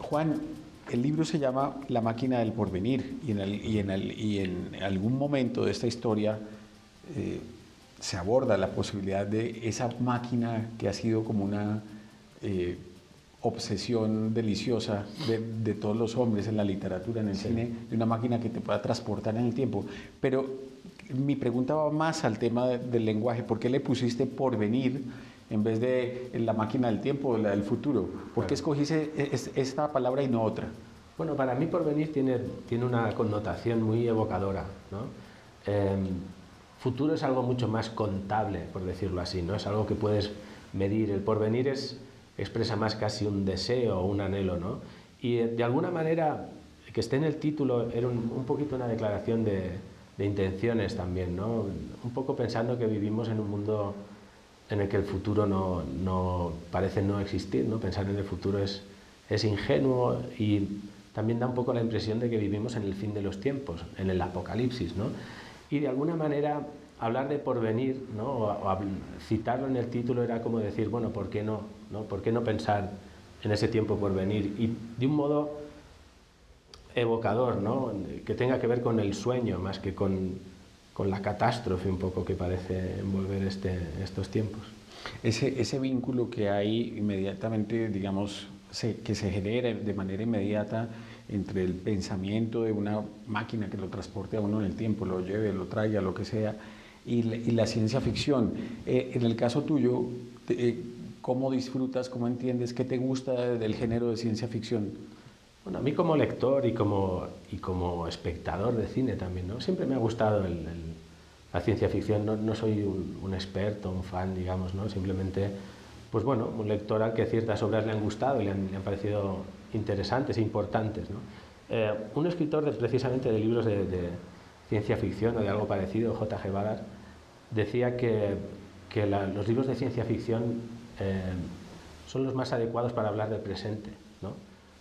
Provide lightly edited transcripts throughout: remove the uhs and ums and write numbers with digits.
Juan, el libro se llama La máquina del porvenir y en algún momento de esta historia se aborda la posibilidad de esa máquina que ha sido como una obsesión deliciosa de todos los hombres en la literatura, en el cine, de una máquina que te pueda transportar en el tiempo. Pero mi pregunta va más al tema del lenguaje. ¿Por qué le pusiste porvenir en vez de la máquina del tiempo o la del futuro? ¿Por qué escogiste esta palabra y no otra? Bueno, para mí porvenir tiene una connotación muy evocadora, ¿no? Futuro es algo mucho más contable, por decirlo así, ¿no? Es algo que puedes medir. El porvenir expresa más casi un deseo o un anhelo, ¿no? Y de alguna manera, que esté en el título era un poquito una declaración de intenciones también, ¿no? Un poco pensando que vivimos en un mundo en el que el futuro no parece no existir, ¿no? Pensar en el futuro es ingenuo y también da un poco la impresión de que vivimos en el fin de los tiempos, en el apocalipsis, ¿no? Y de alguna manera hablar de porvenir, ¿no? o citarlo en el título era como decir, bueno, ¿por qué no? ¿Por qué no pensar en ese tiempo por venir? Y de un modo evocador, ¿no? Que tenga que ver con el sueño más que con la catástrofe un poco que parece envolver estos tiempos. Ese vínculo que hay inmediatamente, digamos, que se genera de manera inmediata entre el pensamiento de una máquina que lo transporte a uno en el tiempo, lo lleve, lo traiga, lo que sea, y la ciencia ficción. En el caso tuyo, ¿cómo disfrutas, cómo entiendes, qué te gusta del género de ciencia ficción? Bueno, a mí como lector y como espectador de cine también, ¿no? Siempre me ha gustado la ciencia ficción. No soy un experto, un fan, digamos, ¿no? Simplemente, pues bueno, un lector al que ciertas obras le han gustado y le han parecido interesantes e importantes, ¿no? Un escritor precisamente de libros de ciencia ficción o de algo parecido, J.G. Ballard, decía que los libros de ciencia ficción son los más adecuados para hablar del presente, ¿no?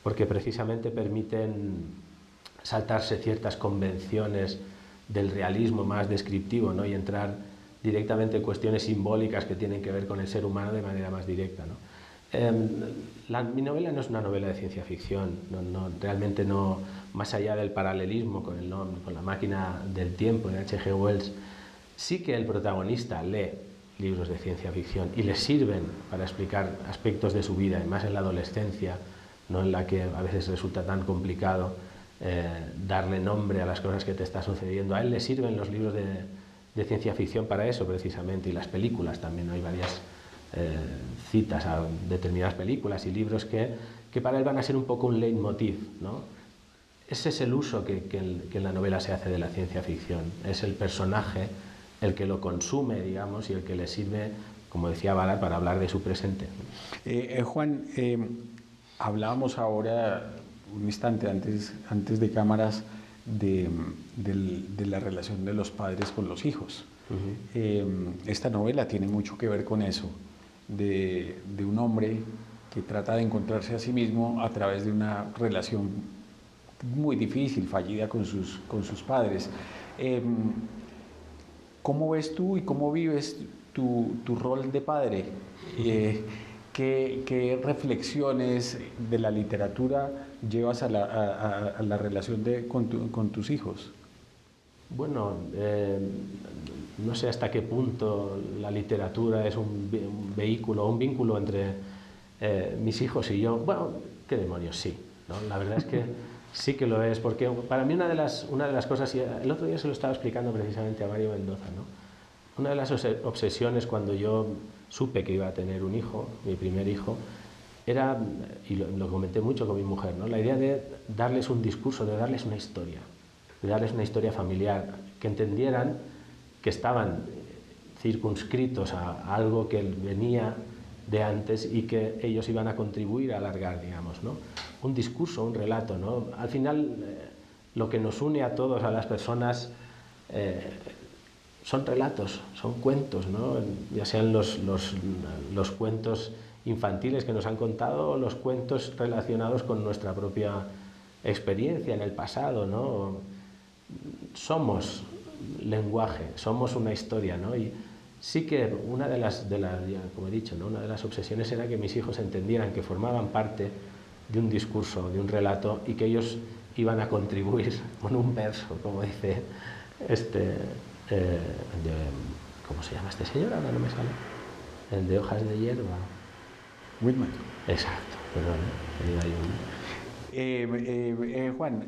Porque precisamente permiten saltarse ciertas convenciones del realismo más descriptivo, ¿no? Y entrar directamente en cuestiones simbólicas que tienen que ver con el ser humano de manera más directa, ¿no? Mi novela no es una novela de ciencia ficción, realmente no, más allá del paralelismo con la máquina del tiempo de H.G. Wells, sí que el protagonista lee libros de ciencia ficción y le sirven para explicar aspectos de su vida, y más en la adolescencia, ¿no? En la que a veces resulta tan complicado darle nombre a las cosas que te está sucediendo. A él le sirven los libros de ciencia ficción para eso precisamente, y las películas también, ¿no? Hay varias citas a determinadas películas y libros que para él van a ser un poco un leitmotiv, ¿no? Ese es el uso que en la novela se hace de la ciencia ficción. Es el personaje el que lo consume, digamos, y el que le sirve, como decía Ballard, para hablar de su presente. Juan, hablábamos ahora, un instante antes de cámaras, de la relación de los padres con los hijos. Esta novela tiene mucho que ver con eso, de un hombre que trata de encontrarse a sí mismo a través de una relación muy difícil, fallida con sus padres. ¿Cómo ves tú y cómo vives tu rol de padre? ¿Qué reflexiones de la literatura llevas a la relación con tus hijos? Bueno, no sé hasta qué punto la literatura es un vehículo, un vínculo entre mis hijos y yo. Bueno, qué demonios, sí, ¿no? La verdad es que sí que lo es, porque para mí una de las cosas, y el otro día se lo estaba explicando precisamente a Mario Mendoza, ¿no? Una de las obsesiones cuando yo supe que iba a tener un hijo, mi primer hijo, era, y lo comenté mucho con mi mujer, ¿no? La idea de darles un discurso, de darles una historia familiar, que entendieran que estaban circunscritos a algo que venía de antes y que ellos iban a contribuir a alargar, digamos, ¿no? Un discurso, un relato, ¿no? Al final, lo que nos une a todos, a las personas, son relatos, son cuentos, ¿no? Ya sean los cuentos infantiles que nos han contado o los cuentos relacionados con nuestra propia experiencia en el pasado, ¿no? Somos lenguaje, somos una historia, ¿no? Y sí que una de las como he dicho, ¿no? Una de las obsesiones era que mis hijos entendieran que formaban parte de un discurso, de un relato, y que ellos iban a contribuir con un verso, como dice ¿cómo se llama este señor? Ahora no me sale. El de Hojas de hierba. Whitman. Exacto, perdón. Juan,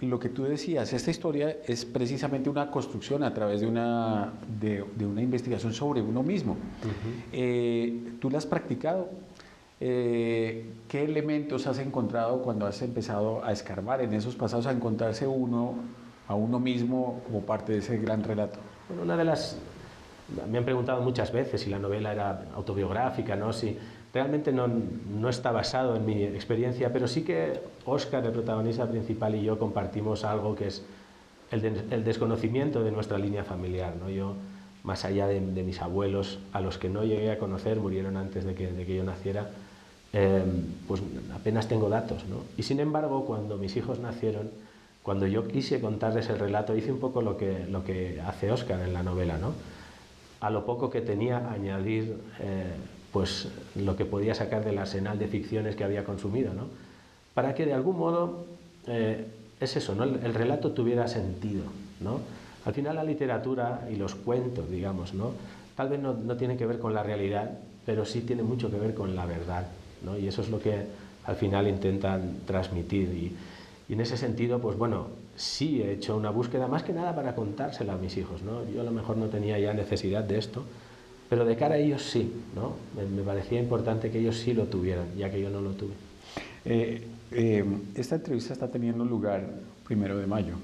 lo que tú decías, esta historia es precisamente una construcción a través de una investigación sobre uno mismo. ¿Tú la has practicado? ¿Qué elementos has encontrado cuando has empezado a escarbar en esos pasados, a encontrarse a uno mismo como parte de ese gran relato? Bueno, me han preguntado muchas veces si la novela era autobiográfica, ¿no? Si realmente no está basado en mi experiencia, pero sí que Óscar, el protagonista principal, y yo compartimos algo que es el desconocimiento de nuestra línea familiar, ¿no? Yo, más allá de mis abuelos, a los que no llegué a conocer, murieron antes de que yo naciera, pues apenas tengo datos, ¿no? Y sin embargo, cuando mis hijos nacieron, cuando yo quise contarles el relato, hice un poco lo que hace Óscar en la novela, ¿no? A lo poco que tenía, añadir pues lo que podía sacar del arsenal de ficciones que había consumido, ¿no? Para que de algún modo es eso, ¿no? El relato tuviera sentido, ¿no? Al final la literatura y los cuentos, digamos, ¿no? Tal vez no tienen que ver con la realidad, pero sí tiene mucho que ver con la verdad, ¿no? Y eso es lo que al final intentan transmitir. Y en ese sentido, pues bueno, sí he hecho una búsqueda, más que nada para contársela a mis hijos, ¿no? Yo a lo mejor no tenía ya necesidad de esto, pero de cara a ellos sí, ¿no? Me parecía importante que ellos sí lo tuvieran, ya que yo no lo tuve. Esta entrevista está teniendo lugar 1 de mayo,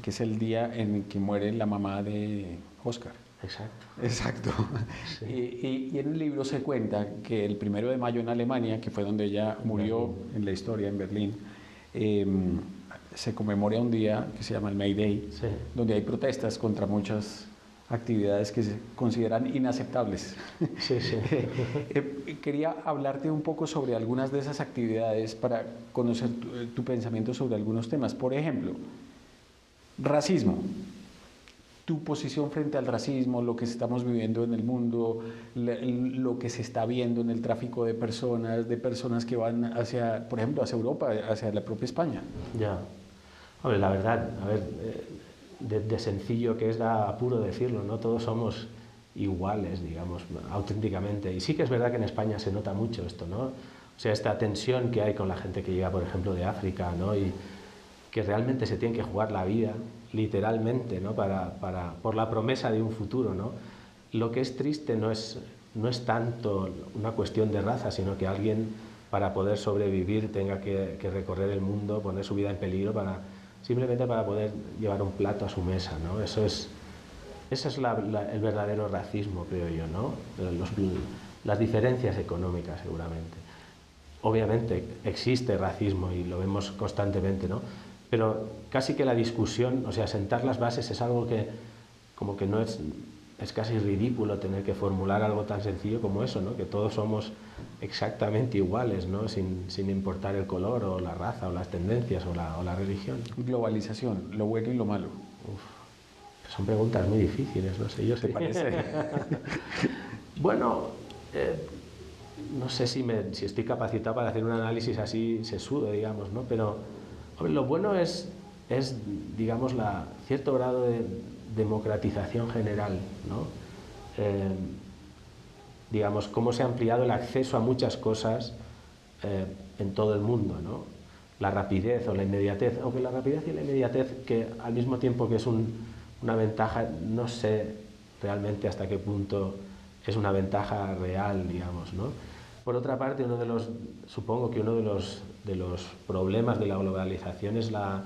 que es el día en que muere la mamá de Óscar. Exacto. Sí. Y en el libro se cuenta que el 1 de mayo en Alemania, que fue donde ella murió en la historia, en Berlín, se conmemora un día que se llama el May Day, sí, donde hay protestas contra muchas actividades que se consideran inaceptables. Sí, sí. Quería hablarte un poco sobre algunas de esas actividades para conocer tu pensamiento sobre algunos temas. Por ejemplo, racismo. Tu posición frente al racismo, lo que estamos viviendo en el mundo, lo que se está viendo en el tráfico de personas que van hacia, por ejemplo, hacia Europa, hacia la propia España. Ya. Hombre, la verdad, a ver, de sencillo que es, da apuro decirlo, ¿no? Todos somos iguales, digamos, auténticamente. Y sí que es verdad que en España se nota mucho esto, ¿no? O sea, esta tensión que hay con la gente que llega, por ejemplo, de África, ¿no? Y que realmente se tienen que jugar la vida, literalmente, ¿no? Por la promesa de un futuro, ¿no? Lo que es triste no es tanto una cuestión de raza, sino que alguien, para poder sobrevivir, tenga que recorrer el mundo, poner su vida en peligro simplemente para poder llevar un plato a su mesa, ¿no? Ese es el verdadero racismo, creo yo, ¿no? Las diferencias económicas, seguramente. Obviamente existe racismo y lo vemos constantemente, ¿no? Pero casi que la discusión, o sea, sentar las bases es algo que como que no es casi ridículo tener que formular algo tan sencillo como eso, ¿no? Que todos somos exactamente iguales, ¿no? Sin importar el color o la raza o las tendencias o la religión. Globalización, lo bueno y lo malo. Uf, son preguntas muy difíciles, no sé, yo sé. ¿Te parece? Bueno, no sé si estoy capacitado para hacer un análisis así sesudo, digamos, ¿no? Pero hombre, lo bueno es digamos, cierto grado de democratización general, ¿no? Digamos, cómo se ha ampliado el acceso a muchas cosas en todo el mundo, ¿no? La rapidez o la inmediatez, aunque la rapidez y la inmediatez, que al mismo tiempo que es una ventaja, no sé realmente hasta qué punto es una ventaja real, digamos, ¿no? Por otra parte, supongo que uno de los problemas de la globalización es la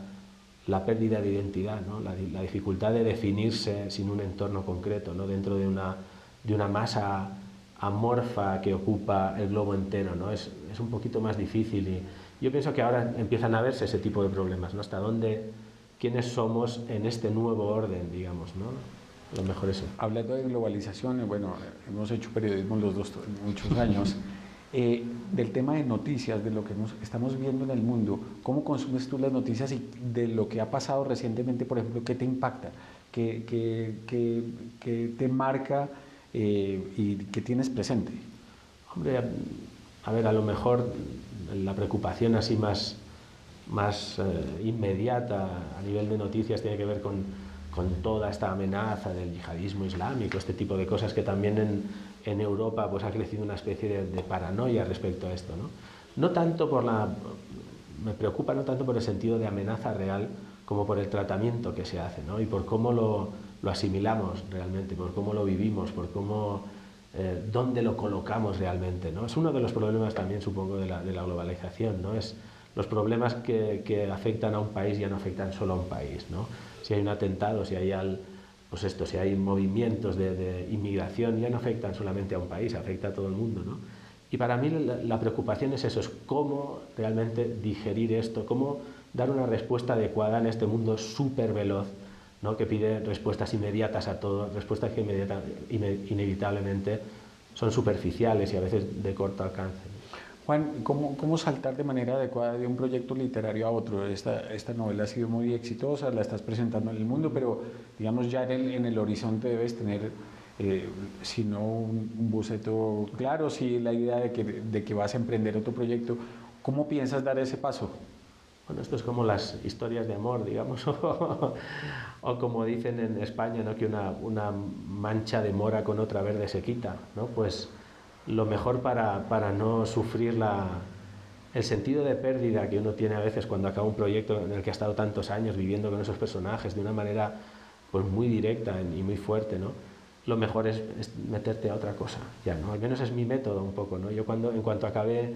pérdida de identidad, ¿no? La dificultad de definirse sin un entorno concreto, ¿no? Dentro de una masa amorfa que ocupa el globo entero, ¿no? Es un poquito más difícil y yo pienso que ahora empiezan a verse ese tipo de problemas, ¿no? Hasta dónde, quiénes somos en este nuevo orden, digamos, ¿no? A lo mejor eso. Hablando de globalización, bueno, hemos hecho periodismo los dos muchos años. Del tema de noticias, de lo que estamos viendo en el mundo, ¿cómo consumes tú las noticias y de lo que ha pasado recientemente, por ejemplo, qué te impacta, qué te marca y qué tienes presente? Hombre, a ver, a lo mejor la preocupación así más inmediata a nivel de noticias tiene que ver con toda esta amenaza del yihadismo islámico, este tipo de cosas que también en Europa pues ha crecido una especie de paranoia respecto a esto, ¿no? No tanto me preocupa no tanto por el sentido de amenaza real como por el tratamiento que se hace, ¿no? Y por cómo lo asimilamos realmente, por cómo lo vivimos, por cómo dónde lo colocamos realmente, ¿no? Es uno de los problemas también, supongo, de la globalización, ¿no? Es los problemas que afectan a un país ya no afectan solo a un país, ¿no? Si hay un atentado, si hay si hay movimientos de inmigración, ya no afectan solamente a un país, afecta a todo el mundo, ¿no? Y para mí la preocupación es eso, es cómo realmente digerir esto, cómo dar una respuesta adecuada en este mundo súper veloz, ¿no? Que pide respuestas inmediatas a todo, respuestas que inevitablemente son superficiales y a veces de corto alcance. Juan, ¿cómo saltar de manera adecuada de un proyecto literario a otro? Esta novela ha sido muy exitosa, la estás presentando en el mundo, pero digamos ya en el horizonte debes tener, si no un boceto claro, si la idea de que vas a emprender otro proyecto. ¿Cómo piensas dar ese paso? Bueno, esto es como las historias de amor, digamos, o como dicen en España, ¿no? Que una mancha de mora con otra verde se quita, ¿no? Pues lo mejor para no sufrir el sentido de pérdida que uno tiene a veces cuando acaba un proyecto en el que ha estado tantos años viviendo con esos personajes de una manera pues muy directa y muy fuerte, ¿no? Lo mejor es meterte a otra cosa, ya, ¿no? Al menos es mi método un poco, ¿no? Yo en cuanto acabé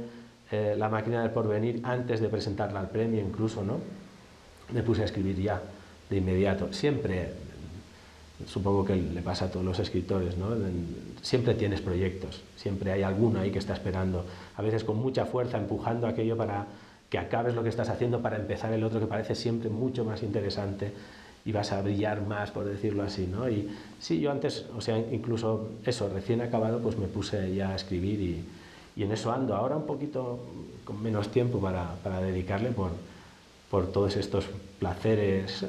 La máquina del porvenir, antes de presentarla al premio incluso, ¿no? Me puse a escribir ya, de inmediato. Siempre, supongo que le pasa a todos los escritores, ¿no? Siempre tienes proyectos, siempre hay alguno ahí que está esperando, a veces con mucha fuerza, empujando aquello para que acabes lo que estás haciendo para empezar el otro que parece siempre mucho más interesante y vas a brillar más, por decirlo así, ¿no? Y sí, yo antes, o sea, incluso eso, recién acabado, pues me puse ya a escribir y en eso ando. Ahora un poquito con menos tiempo para dedicarle por todos estos placeres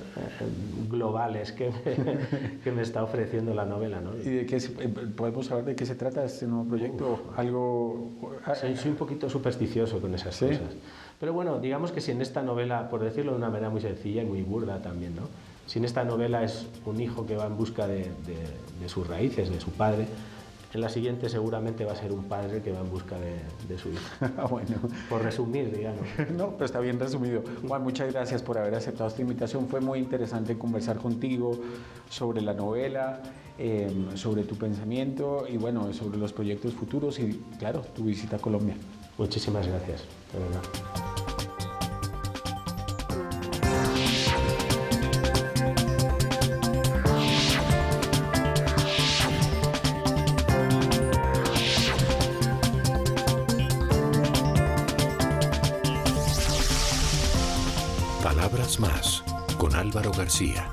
globales que me está ofreciendo la novela, ¿no? ¿Y podemos saber de qué se trata este nuevo proyecto? ¿Algo? Soy un poquito supersticioso con esas cosas. Pero bueno, digamos que si en esta novela, por decirlo de una manera muy sencilla y muy burda también, ¿no? Si en esta novela es un hijo que va en busca de sus raíces, de su padre, en la siguiente seguramente va a ser un padre que va en busca de su hijo. Bueno. Por resumir, digamos. No, pero está bien resumido. Juan, muchas gracias por haber aceptado esta invitación. Fue muy interesante conversar contigo sobre la novela, sobre tu pensamiento y bueno, sobre los proyectos futuros y claro, tu visita a Colombia. Muchísimas gracias, de verdad. Palabras más con Álvaro García.